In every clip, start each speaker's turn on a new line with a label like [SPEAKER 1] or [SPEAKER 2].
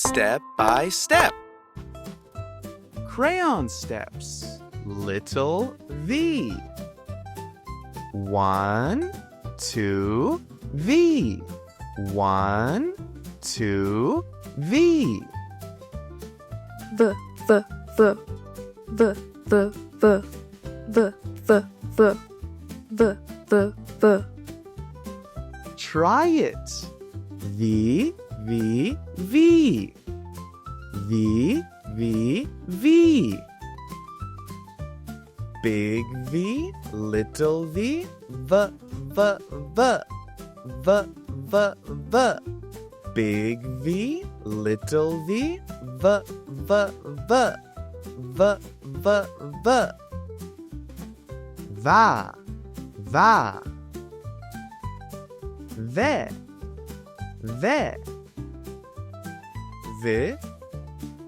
[SPEAKER 1] Step by step.
[SPEAKER 2] Crayon steps. Little V. 1, 2, V. 1, 2, V.
[SPEAKER 3] V-v-vuh, v-v-vuh, v-v-vuh, v-v-vuh.
[SPEAKER 2] Try it. V, V, V. V, V, V. Big V, little V, V, V, V. V, V, V. Big V, little V, V, V, V. V, V, V. Va, va. Ve, ve. Vi,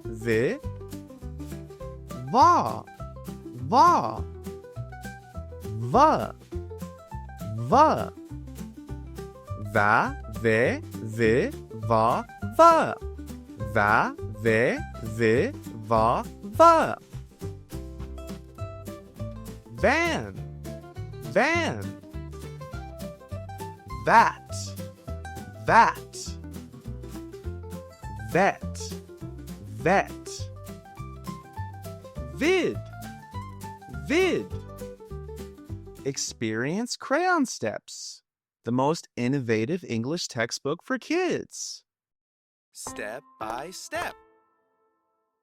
[SPEAKER 2] vi. Va, va. Va, va. Va, ve, vi, va, va. Va, ve, vi, va, va. Van, van. Vat, vat. Vet, vet. Vid, vid. Experience Crayon Steps, the most innovative English textbook for kids.
[SPEAKER 1] Step by step.